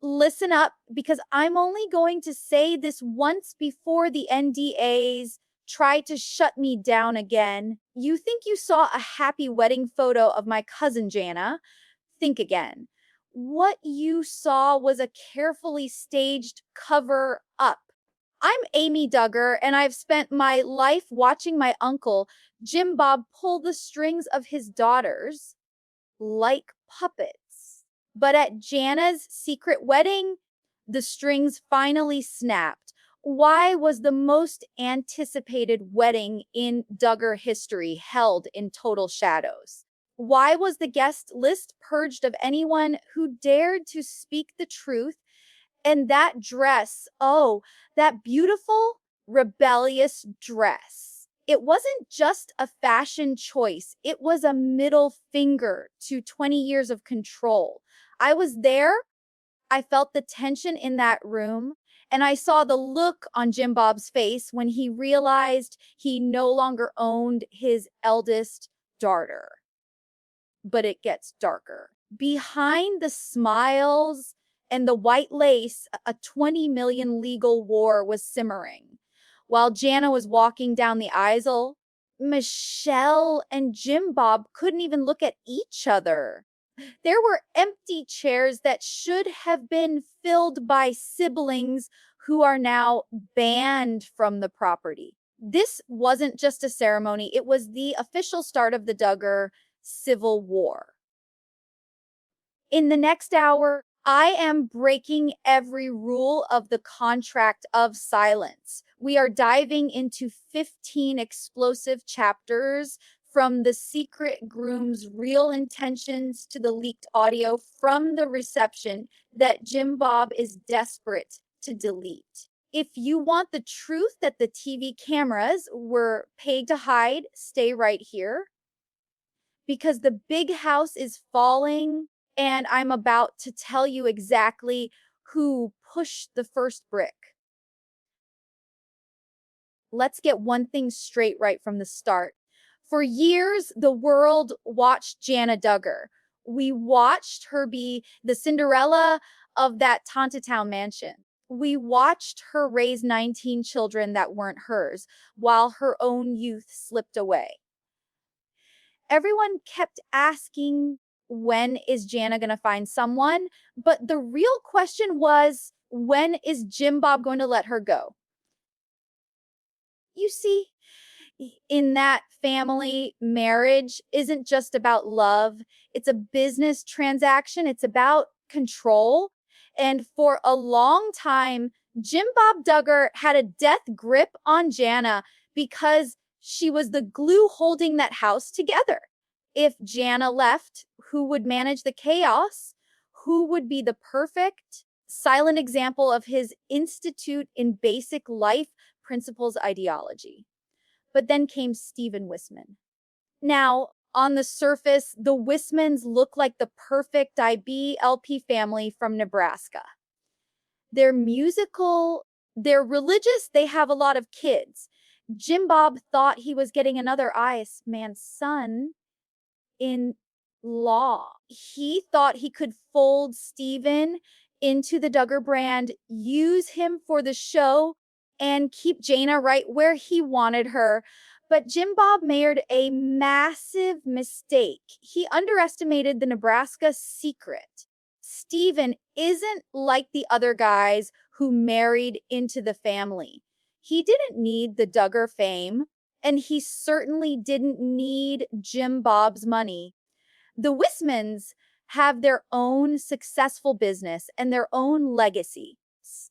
Listen up, because I'm only going to say this once before the NDAs try to shut me down again. You think you saw a happy wedding photo of my cousin Jana? Think again. What you saw was a carefully staged cover up. I'm Amy Duggar, and I've spent my life watching my uncle, Jim Bob, pull the strings of his daughters like puppets. But at Jana's secret wedding, the strings finally snapped. Why was the most anticipated wedding in Duggar history held in total shadows? Why was the guest list purged of anyone who dared to speak the truth? And that dress, oh, that beautiful, rebellious dress. It wasn't just a fashion choice, it was a middle finger to 20 years of control. I was there, I felt the tension in that room, and I saw the look on Jim Bob's face when he realized he no longer owned his eldest daughter. But it gets darker. Behind the smiles and the white lace, a 20 million legal war was simmering. While Jana was walking down the aisle, Michelle and Jim Bob couldn't even look at each other. There were empty chairs that should have been filled by siblings who are now banned from the property. This wasn't just a ceremony, it was the official start of the Duggar Civil War. In the next hour, I am breaking every rule of the contract of silence. We are diving into 15 explosive chapters, from the secret groom's real intentions to the leaked audio from the reception that Jim Bob is desperate to delete. If you want the truth that the TV cameras were paid to hide, stay right here, because the big house is falling, and I'm about to tell you exactly who pushed the first brick. Let's get one thing straight right from the start. For years, the world watched Jana Duggar. We watched her be the Cinderella of that Tontatown mansion. We watched her raise 19 children that weren't hers, while her own youth slipped away. Everyone kept asking, when is Jana going to find someone? But the real question was, when is Jim Bob going to let her go? You see, in that family, marriage isn't just about love, it's a business transaction, it's about control. And for a long time, Jim Bob Duggar had a death grip on Jana because she was the glue holding that house together. If Jana left, who would manage the chaos? Who would be the perfect silent example of his institute in basic life principles ideology? But then came Stephen Wissmann. Now, on the surface, the Wissmanns look like the perfect IB-LP family from Nebraska. They're musical, they're religious, they have a lot of kids. Jim Bob thought he was getting another Iceman's son in law. He thought he could fold Stephen into the Duggar brand, use him for the show, and keep Jana right where he wanted her. But Jim Bob made a massive mistake. He underestimated the Nebraska secret. Stephen isn't like the other guys who married into the family. He didn't need the Duggar fame, and he certainly didn't need Jim Bob's money. The Wissmanns have their own successful business and their own legacy.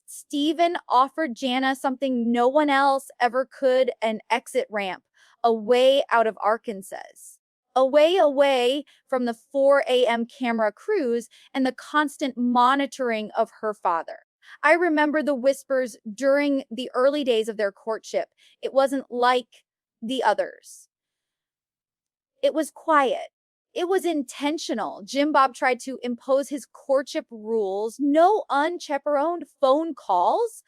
Stephen offered Jana something no one else ever could: an exit ramp, a way out of Arkansas, away from the 4 a.m. camera crews and the constant monitoring of her father. I remember the whispers during the early days of their courtship. It wasn't like the others. It was quiet. It was intentional. Jim Bob tried to impose his courtship rules: no unchaperoned phone calls,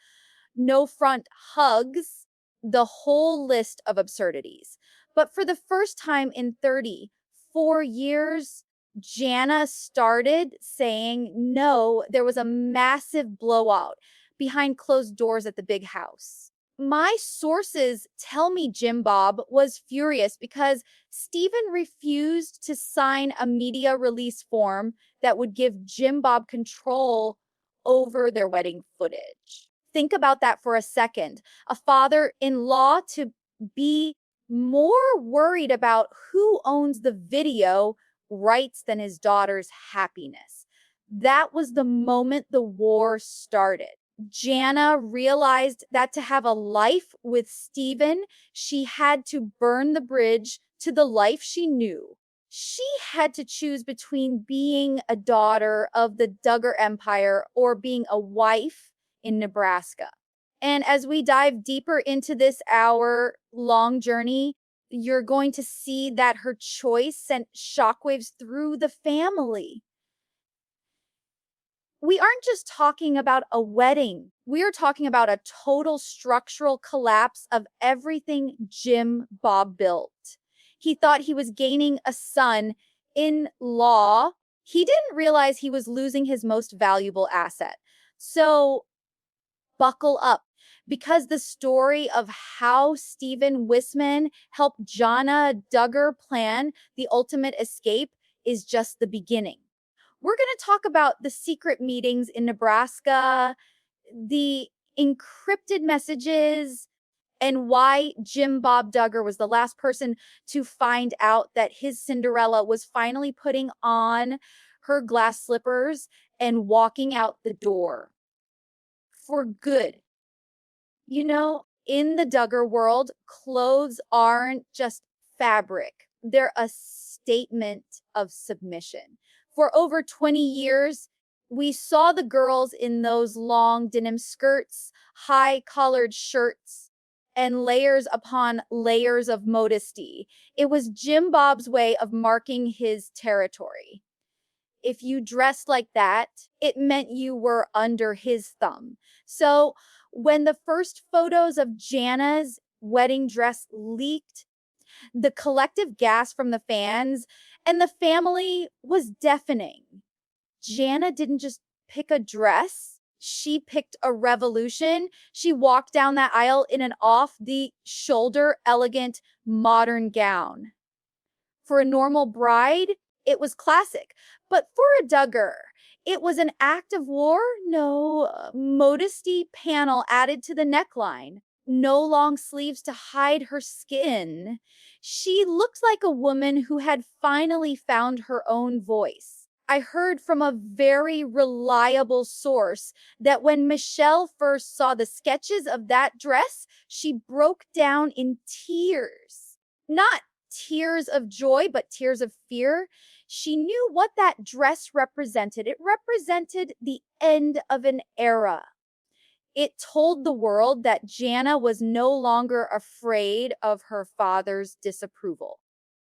no front hugs, the whole list of absurdities. But for the first time in 34 years, Jana started saying no. There was a massive blowout behind closed doors at the big house. My sources tell me Jim Bob was furious because Stephen refused to sign a media release form that would give Jim Bob control over their wedding footage. Think about that for a second. A father in law to be more worried about who owns the video rights than his daughter's happiness. That was the moment the war started. Jana realized that to have a life with Stephen, she had to burn the bridge to the life she knew. She had to choose between being a daughter of the Duggar Empire or being a wife in Nebraska. And as we dive deeper into this hour-long journey, you're going to see that her choice sent shockwaves through the family. We aren't just talking about a wedding. We are talking about a total structural collapse of everything Jim Bob built. He thought he was gaining a son in law. He didn't realize he was losing his most valuable asset. So buckle up, because the story of how Stephen Wissmann helped Jana Duggar plan the ultimate escape is just the beginning. We're going to talk about the secret meetings in Nebraska, the encrypted messages, and why Jim Bob Duggar was the last person to find out that his Cinderella was finally putting on her glass slippers and walking out the door for good. You know, in the Duggar world, clothes aren't just fabric, they're a statement of submission. For over 20 years, we saw the girls in those long denim skirts, high collared shirts, and layers upon layers of modesty. It was Jim Bob's way of marking his territory. If you dressed like that, it meant you were under his thumb. So when the first photos of Jana's wedding dress leaked, the collective gasp from the fans and the family was deafening. Jana didn't just pick a dress, she picked a revolution. She walked down that aisle in an off the shoulder, elegant, modern gown. For a normal bride, it was classic. But for a Duggar, it was an act of war. No modesty panel added to the neckline. No long sleeves to hide her skin. She looked like a woman who had finally found her own voice. I heard from a very reliable source that when Michelle first saw the sketches of that dress, she broke down in tears. Not tears of joy, but tears of fear. She knew what that dress represented. It represented the end of an era. It told the world that Jana was no longer afraid of her father's disapproval.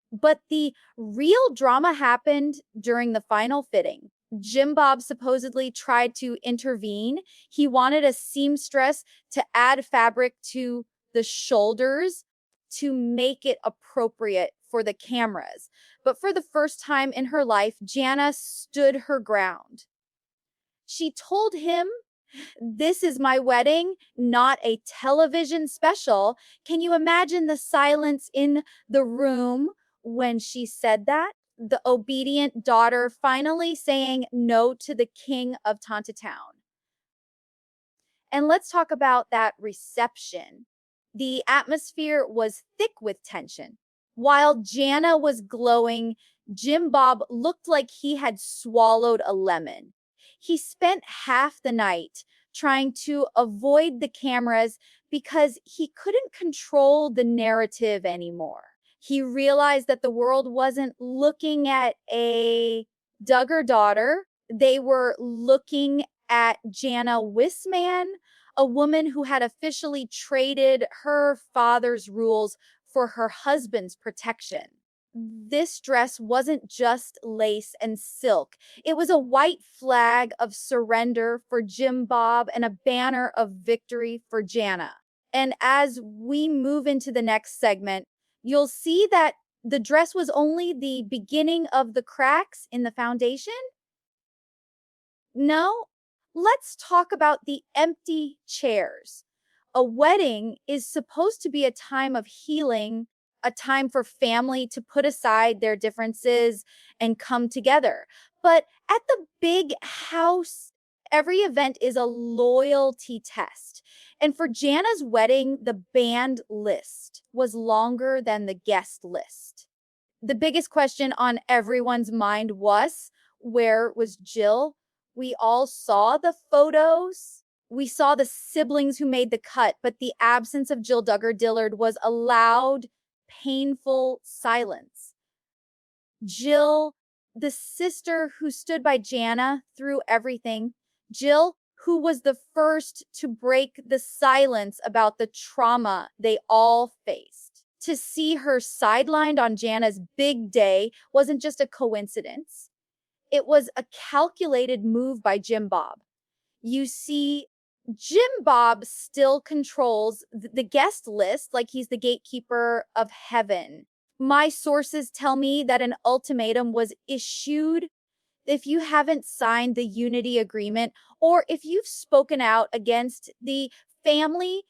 But the real drama happened during the final fitting. Jim Bob supposedly tried to intervene. He wanted a seamstress to add fabric to the shoulders to make it appropriate for the cameras. But for the first time in her life, Jana stood her ground. She told him, "This is my wedding, not a television special." Can you imagine the silence in the room when she said that? The obedient daughter finally saying no to the king of Town. And let's talk about that reception. The atmosphere was thick with tension. While Jana was glowing, Jim Bob looked like he had swallowed a lemon. He spent half the night trying to avoid the cameras because he couldn't control the narrative anymore. He realized that the world wasn't looking at a Duggar daughter. They were looking at Jana Wissmann, a woman who had officially traded her father's rules for her husband's protection. This dress wasn't just lace and silk. It was a white flag of surrender for Jim Bob and a banner of victory for Jana. And as we move into the next segment, you'll see that The dress was only the beginning of the cracks in the foundation? No? Let's talk about the empty chairs. A wedding is supposed to be a time of healing, a time for family to put aside their differences and come together. But at the big house, every event is a loyalty test. And for Jana's wedding, the band list was longer than the guest list. The biggest question on everyone's mind was, where was Jill? We all saw the photos. We saw the siblings who made the cut, but the absence of Jill Duggar Dillard was a loud, painful silence. Jill, the sister who stood by Jana through everything. Jill, who was the first to break the silence about the trauma they all faced. To see her sidelined on Jana's big day wasn't just a coincidence. It was a calculated move by Jim Bob. You see, Jim Bob still controls the guest list like he's the gatekeeper of heaven. My sources tell me that an ultimatum was issued. If you haven't signed the unity agreement, or if you've spoken out against the family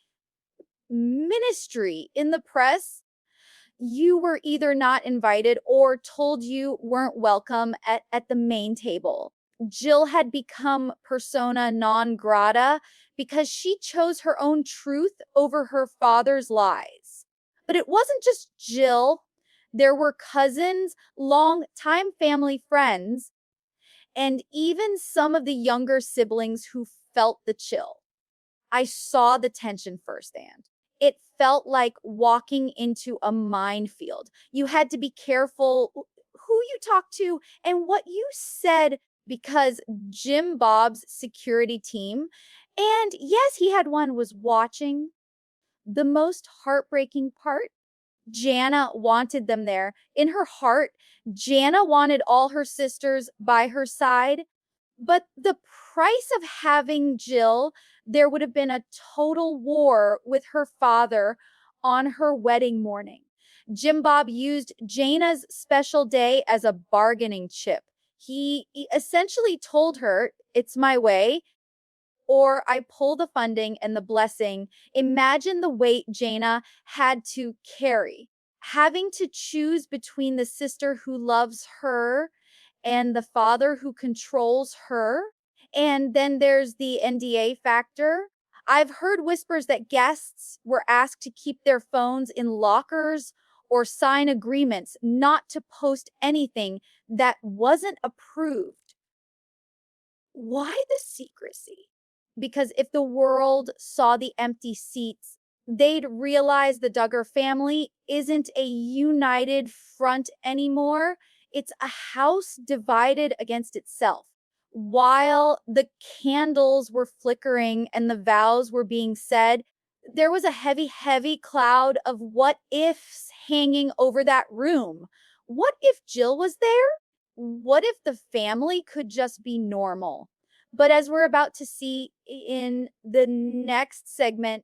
ministry in the press, you were either not invited or told you weren't welcome at the main table. Jill had become persona non grata because she chose her own truth over her father's lies. But it wasn't just Jill. There were cousins, long-time family friends, and even some of the younger siblings who felt the chill. I saw the tension firsthand. It felt like walking into a minefield. You had to be careful who you talked to and what you said because Jim Bob's security team, and yes, he had one, was watching. The most heartbreaking part, Jana wanted them there. In her heart, Jana wanted all her sisters by her side. But the price of having Jill, there would have been a total war with her father on her wedding morning. Jim Bob used Jana's special day as a bargaining chip. He essentially told her, it's my way, or I pull the funding and the blessing. Imagine the weight Jana had to carry, having to choose between the sister who loves her and the father who controls her. And then there's the NDA factor. I've heard whispers that guests were asked to keep their phones in lockers or sign agreements not to post anything that wasn't approved. Why the secrecy? Because if the world saw the empty seats, they'd realize the Duggar family isn't a united front anymore. It's a house divided against itself. While the candles were flickering and the vows were being said, there was a heavy, heavy cloud of what ifs hanging over that room. What if Jill was there? What if the family could just be normal? But as we're about to see in the next segment,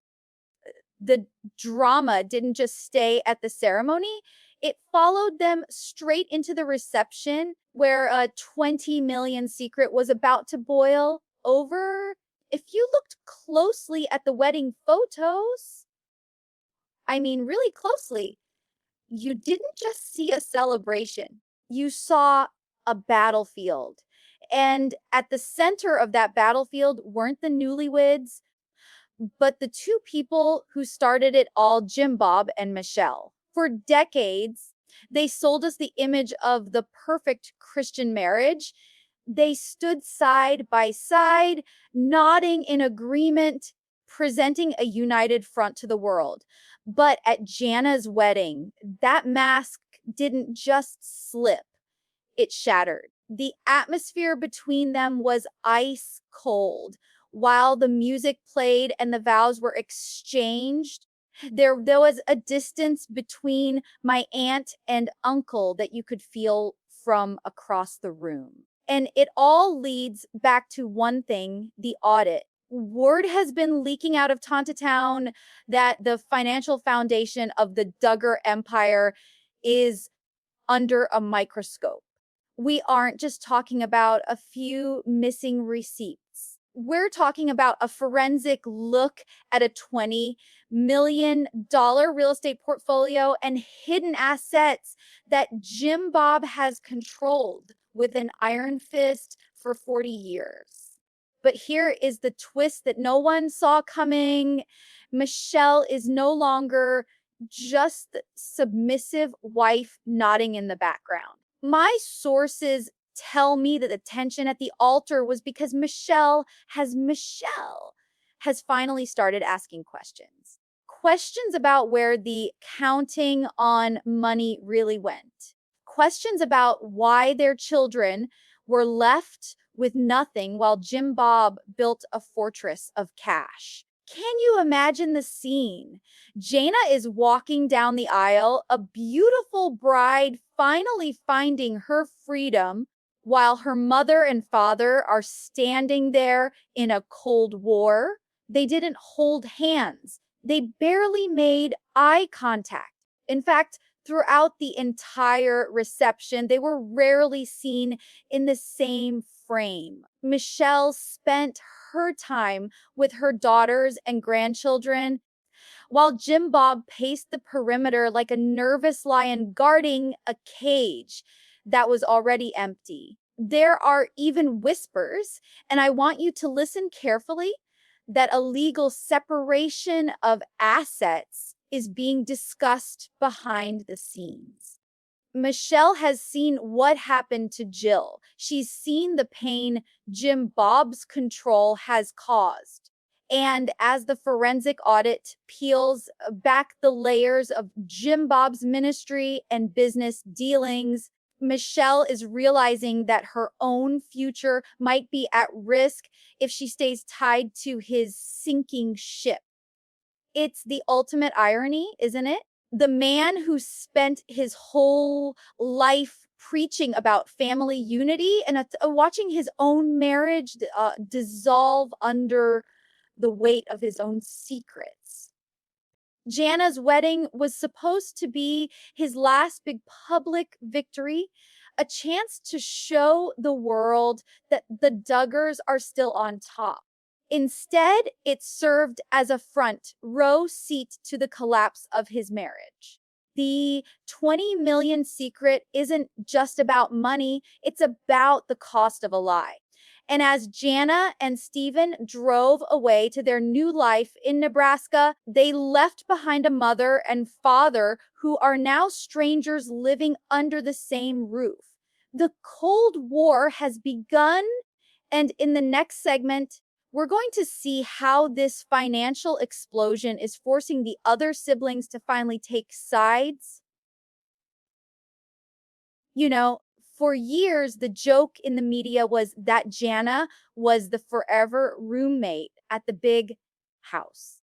the drama didn't just stay at the ceremony. It followed them straight into the reception where a 20 million secret was about to boil over. If you looked closely at the wedding photos, I mean, really closely, you didn't just see a celebration. You saw a battlefield. And at the center of that battlefield weren't the newlyweds, but the two people who started it all, Jim Bob and Michelle. For decades, they sold us the image of the perfect Christian marriage. They stood side by side, nodding in agreement, presenting a united front to the world. But at Jana's wedding, that mask didn't just slip, it shattered. The atmosphere between them was ice cold. While the music played and the vows were exchanged, there was a distance between my aunt and uncle that you could feel from across the room. And it all leads back to one thing, the audit. Word has been leaking out of Tontatown that the financial foundation of the Duggar empire is under a microscope. We aren't just talking about a few missing receipts. We're talking about a forensic look at a $20 million real estate portfolio and hidden assets that Jim Bob has controlled with an iron fist for 40 years. But here is the twist that no one saw coming. Michelle is no longer just the submissive wife nodding in the background. My sources tell me that the tension at the altar was because Michelle has finally started asking questions. Questions about where the counting on money really went. Questions about why their children were left with nothing while Jim Bob built a fortress of cash. Can you imagine the scene? Jana is walking down the aisle, a beautiful bride finally finding her freedom, while her mother and father are standing there in a Cold War. They didn't hold hands. They barely made eye contact. In fact, throughout the entire reception, they were rarely seen in the same frame. Michelle spent her time with her daughters and grandchildren, while Jim Bob paced the perimeter like a nervous lion guarding a cage that was already empty. There are even whispers, and I want you to listen carefully, that a legal separation of assets is being discussed behind the scenes. Michelle has seen what happened to Jill. She's seen the pain Jim Bob's control has caused. And as the forensic audit peels back the layers of Jim Bob's ministry and business dealings, Michelle is realizing that her own future might be at risk if she stays tied to his sinking ship. It's the ultimate irony, isn't it? The man who spent his whole life preaching about family unity and watching his own marriage dissolve under the weight of his own secrets. Jana's wedding was supposed to be his last big public victory, a chance to show the world that the Duggars are still on top. Instead, it served as a front row seat to the collapse of his marriage. The 20 million secret isn't just about money, it's about the cost of a lie. And as Jana and Stephen drove away to their new life in Nebraska, they left behind a mother and father who are now strangers living under the same roof. The Cold War has begun, and in the next segment, we're going to see how this financial explosion is forcing the other siblings to finally take sides. You know, for years, the joke in the media was that Jana was the forever roommate at the big house.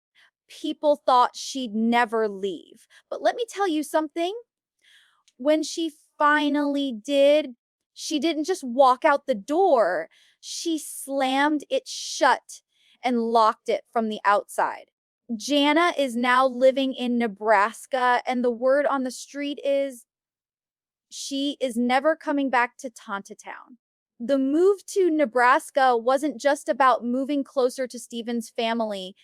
People thought she'd never leave. But let me tell you something. When she finally did, she didn't just walk out the door. She slammed it shut and locked it from the outside. Jana is now living in Nebraska, and the word on the street is she is never coming back to Tontatown. The move to Nebraska wasn't just about moving closer to Stephen's family.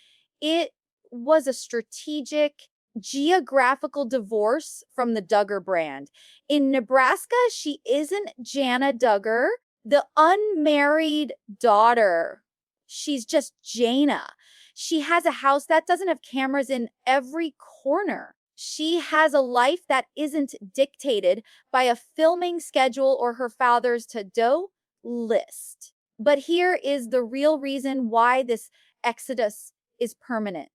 It was a strategic, geographical divorce from the Duggar brand. In Nebraska, she isn't Jana Duggar, the unmarried daughter. She's just Jana. She has a house that doesn't have cameras in every corner. She has a life that isn't dictated by a filming schedule or her father's to-do list. But here is the real reason why this exodus is permanent.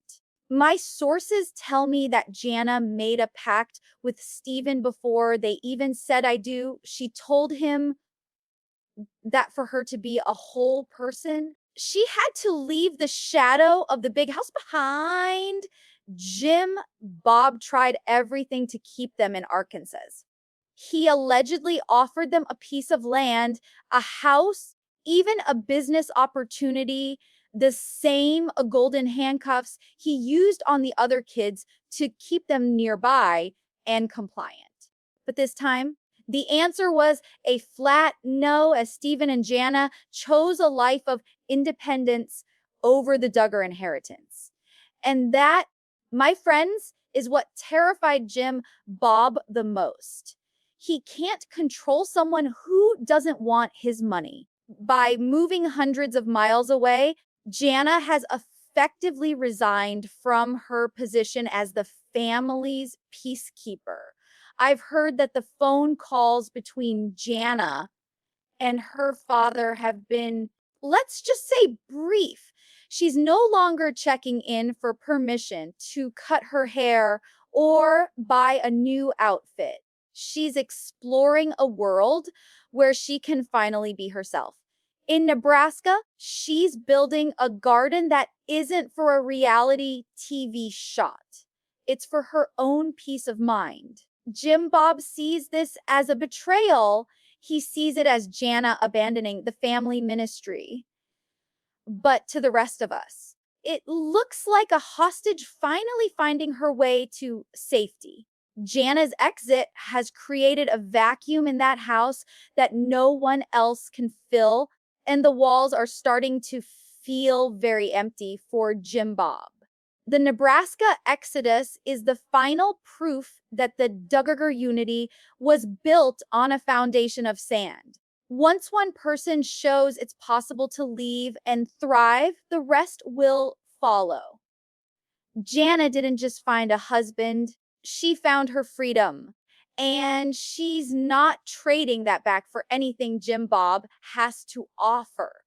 My sources tell me that Jana made a pact with Stephen before they even said I do. She told him that for her to be a whole person, she had to leave the shadow of the big house behind. Jim Bob tried everything to keep them in Arkansas. He allegedly offered them a piece of land, a house, even a business opportunity, the same golden handcuffs he used on the other kids to keep them nearby and compliant. But this time, The answer was a flat no, as Stephen and Jana chose a life of independence over the Duggar inheritance. And that, my friends, is what terrified Jim Bob the most. He can't control someone who doesn't want his money. By moving hundreds of miles away, Jana has effectively resigned from her position as the family's peacekeeper. I've heard that the phone calls between Jana and her father have been, let's just say, brief. She's no longer checking in for permission to cut her hair or buy a new outfit. She's exploring a world where she can finally be herself. In Nebraska, she's building a garden that isn't for a reality TV shot. It's for her own peace of mind. Jim Bob sees this as a betrayal. He sees it as Jana abandoning the family ministry. But to the rest of us, it looks like a hostage finally finding her way to safety. Jana's exit has created a vacuum in that house that no one else can fill, and the walls are starting to feel very empty for Jim Bob. The Nebraska exodus is the final proof that the Duggar unity was built on a foundation of sand. Once one person shows it's possible to leave and thrive, the rest will follow. Jana didn't just find a husband, she found her freedom. And she's not trading that back for anything Jim Bob has to offer.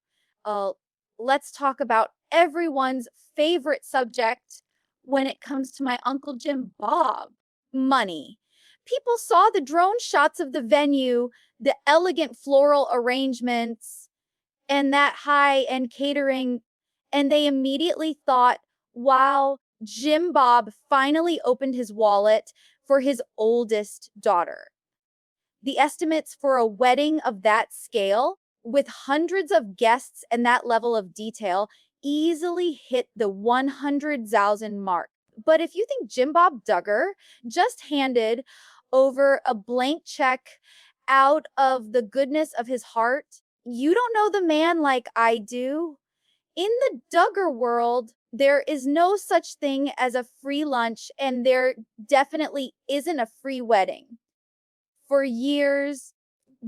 Let's talk about everyone's favorite subject when it comes to my Uncle Jim Bob: money. People saw the drone shots of the venue, the elegant floral arrangements, and that high-end catering, and they immediately thought, wow, Jim Bob finally opened his wallet for his oldest daughter. The estimates for a wedding of that scale, with hundreds of guests and that level of detail, easily hit the 100,000 mark. But if you think Jim Bob Duggar just handed over a blank check out of the goodness of his heart, you don't know the man like I do. In the Duggar world, there is no such thing as a free lunch, and there definitely isn't a free wedding. For years,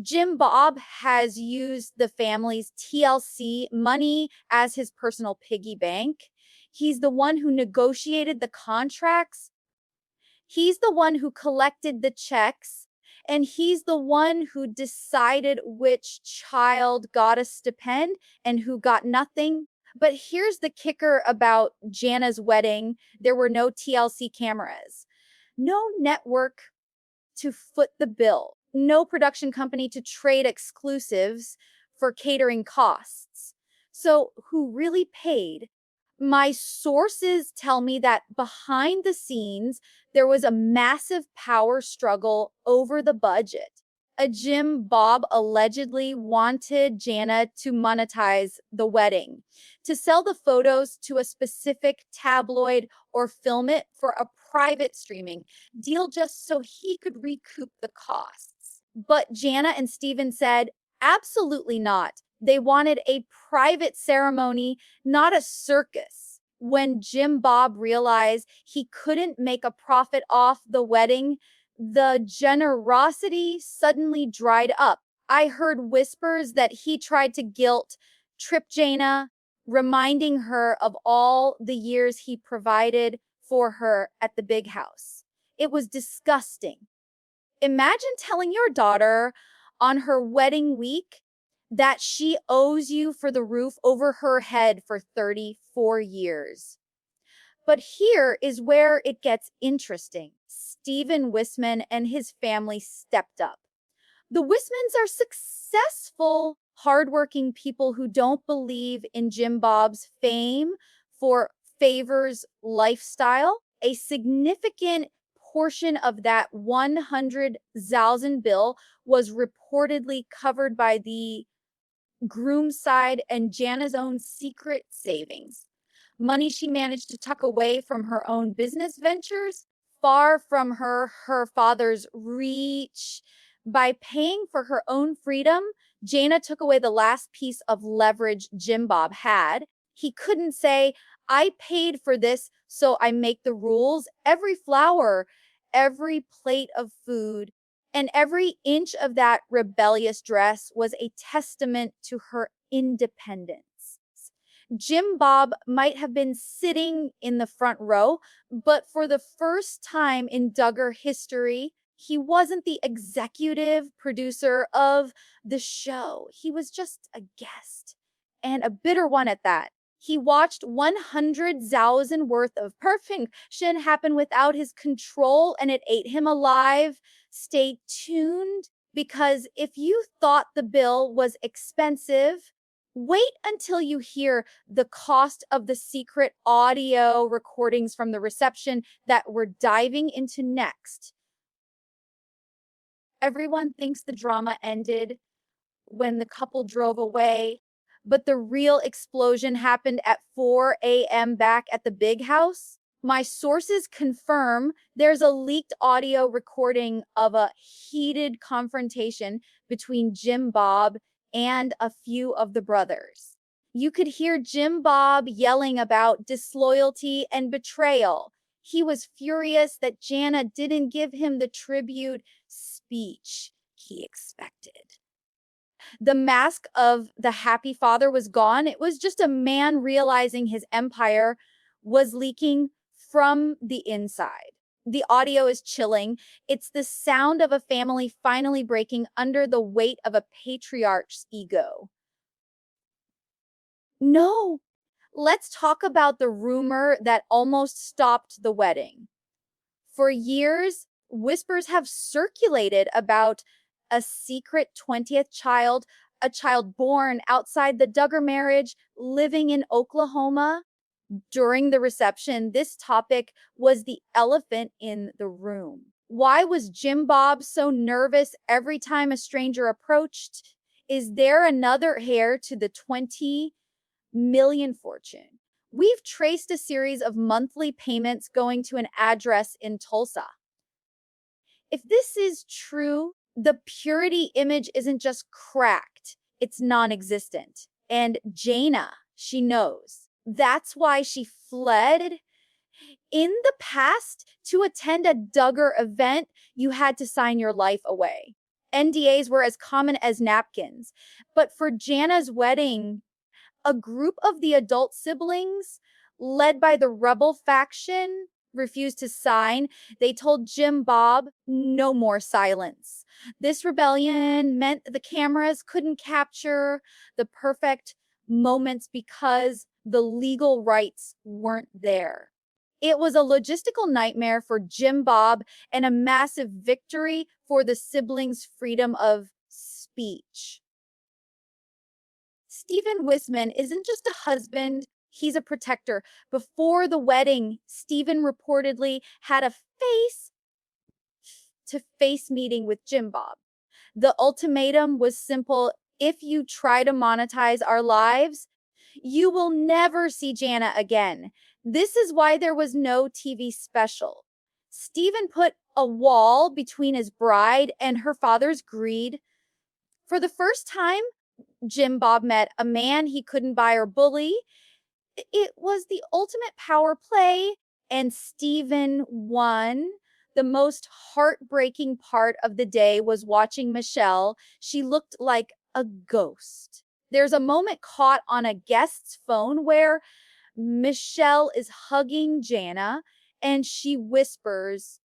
Jim Bob has used the family's TLC money as his personal piggy bank. He's the one who negotiated the contracts. He's the one who collected the checks. And he's the one who decided which child got a stipend and who got nothing. But here's the kicker about Jana's wedding: there were no TLC cameras, no network to foot the bill, no production company to trade exclusives for catering costs. So, who really paid? My sources tell me that behind the scenes, there was a massive power struggle over the budget. A Jim Bob allegedly wanted Jana to monetize the wedding, to sell the photos to a specific tabloid or film it for a private streaming deal just so he could recoup the costs. But Jana and Stephen said, absolutely not. They wanted a private ceremony, not a circus. When Jim Bob realized he couldn't make a profit off the wedding, the generosity suddenly dried up. I heard whispers that he tried to guilt trip Jana, reminding her of all the years he provided for her at the big house. It was disgusting. Imagine telling your daughter on her wedding week that she owes you for the roof over her head for 34 years. But here is where it gets interesting. Stephen Wissmann and his family stepped up. The Wissmanns are successful, hardworking people who don't believe in Jim Bob's fame for favors lifestyle. A significant portion of that 100,000 bill was reportedly covered by the groom's side and Jana's own secret savings. Money she managed to tuck away from her own business ventures, far from her father's reach. By paying for her own freedom, Jana took away the last piece of leverage Jim Bob had. He couldn't say, I paid for this, so I make the rules. Every flower, every plate of food, and every inch of that rebellious dress was a testament to her independence. Jim Bob might have been sitting in the front row, but for the first time in Duggar history, he wasn't the executive producer of the show. He was just a guest, and a bitter one at that. He watched 100,000 worth of perfection happen without his control, and it ate him alive. Stay tuned, because if you thought the bill was expensive, wait until you hear the cost of the secret audio recordings from the reception that we're diving into next. Everyone thinks the drama ended when the couple drove away, but the real explosion happened at 4 a.m. back at the big house. My sources confirm there's a leaked audio recording of a heated confrontation between Jim Bob and a few of the brothers. You could hear Jim Bob yelling about disloyalty and betrayal. He was furious that Jana didn't give him the tribute speech he expected. The mask of the happy father was gone. It was just a man realizing his empire was leaking from the inside. The audio is chilling. It's the sound of a family finally breaking under the weight of a patriarch's ego. No, let's talk about the rumor that almost stopped the wedding. For years, whispers have circulated about a secret 20th child, a child born outside the Duggar marriage, living in Oklahoma. During the reception, this topic was the elephant in the room. Why was Jim Bob so nervous every time a stranger approached? Is there another heir to the 20 million fortune? We've traced a series of monthly payments going to an address in Tulsa. If this is true, the purity image isn't just cracked, it's non existent. And Jana, she knows. That's why she fled. In the past, to attend a Duggar event, you had to sign your life away. NDAs were as common as napkins. But for Jana's wedding, a group of the adult siblings, led by the rebel faction, refused to sign. They told Jim Bob, no more silence. This rebellion meant the cameras couldn't capture the perfect moments because the legal rights weren't there. It was a logistical nightmare for Jim Bob and a massive victory for the siblings' freedom of speech. Stephen Wissmann isn't just a husband, he's a protector. Before the wedding, Stephen reportedly had a face-to-face meeting with Jim Bob. The ultimatum was simple: if you try to monetize our lives, you will never see Jana again. This is why there was no TV special. Stephen put a wall between his bride and her father's greed. For the first time, Jim Bob met a man he couldn't buy or bully. It was the ultimate power play, and Stephen won. The most heartbreaking part of the day was watching Michelle. She looked like a ghost. There's a moment caught on a guest's phone where Michelle is hugging Jana and she whispers,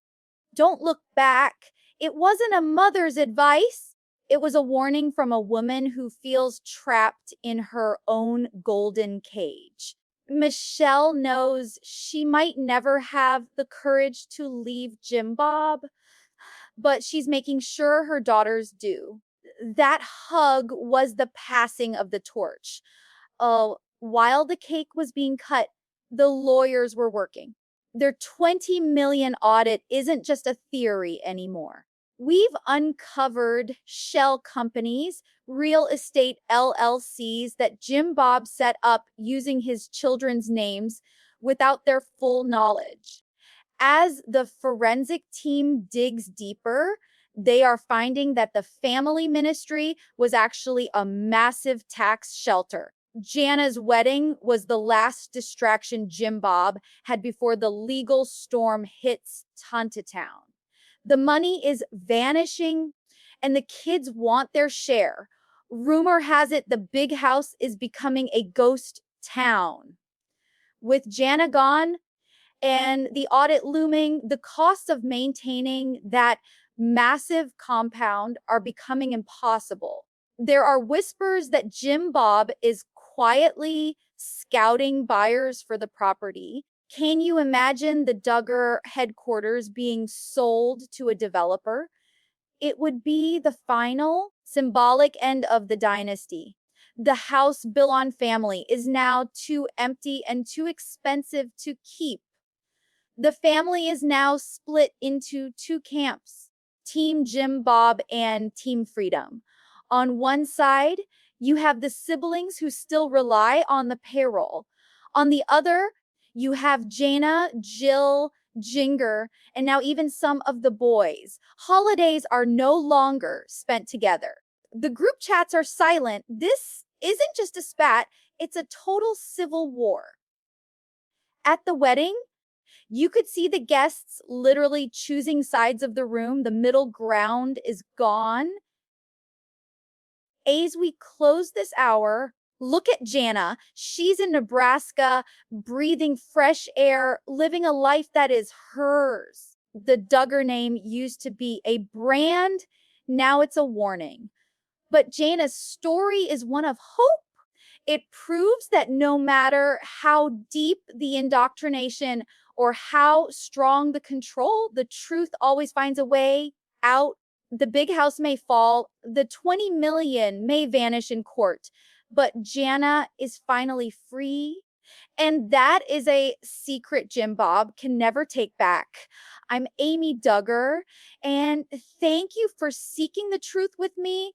"Don't look back." It wasn't a mother's advice. It was a warning from a woman who feels trapped in her own golden cage. Michelle knows she might never have the courage to leave Jim Bob, but she's making sure her daughters do. That hug was the passing of the torch. While the cake was being cut, the lawyers were working. Their 20 million audit isn't just a theory anymore. We've uncovered shell companies, real estate LLCs that Jim Bob set up using his children's names without their full knowledge. As the forensic team digs deeper, They are finding that the family ministry was actually a massive tax shelter. Jana's wedding was the last distraction Jim Bob had before the legal storm hits Town. The money is vanishing and the kids want their share. Rumor has it the big house is becoming a ghost town. With Jana gone and the audit looming, the costs of maintaining that massive compound are becoming impossible. There are whispers that Jim Bob is quietly scouting buyers for the property. Can you imagine the Duggar headquarters being sold to a developer? It would be the final symbolic end of the dynasty. The house Billon family is now too empty and too expensive to keep. The family is now split into two camps, Team Jim Bob and Team Freedom. On one side, you have the siblings who still rely on the payroll. On the other, you have Jana, Jill, Jinger, and now even some of the boys. Holidays are no longer spent together. The group chats are silent. This isn't just a spat, it's a total civil war. At the wedding, you could see the guests literally choosing sides of the room. The middle ground is gone. As we close this hour, look at Jana. She's in Nebraska, breathing fresh air, living a life that is hers. The Duggar name used to be a brand, now it's a warning. But Jana's story is one of hope. It proves that no matter how deep the indoctrination or how strong the control, the truth always finds a way out. The big house may fall, the 20 million may vanish in court, but Jana is finally free. And that is a secret Jim Bob can never take back. I'm Amy Duggar, and thank you for seeking the truth with me.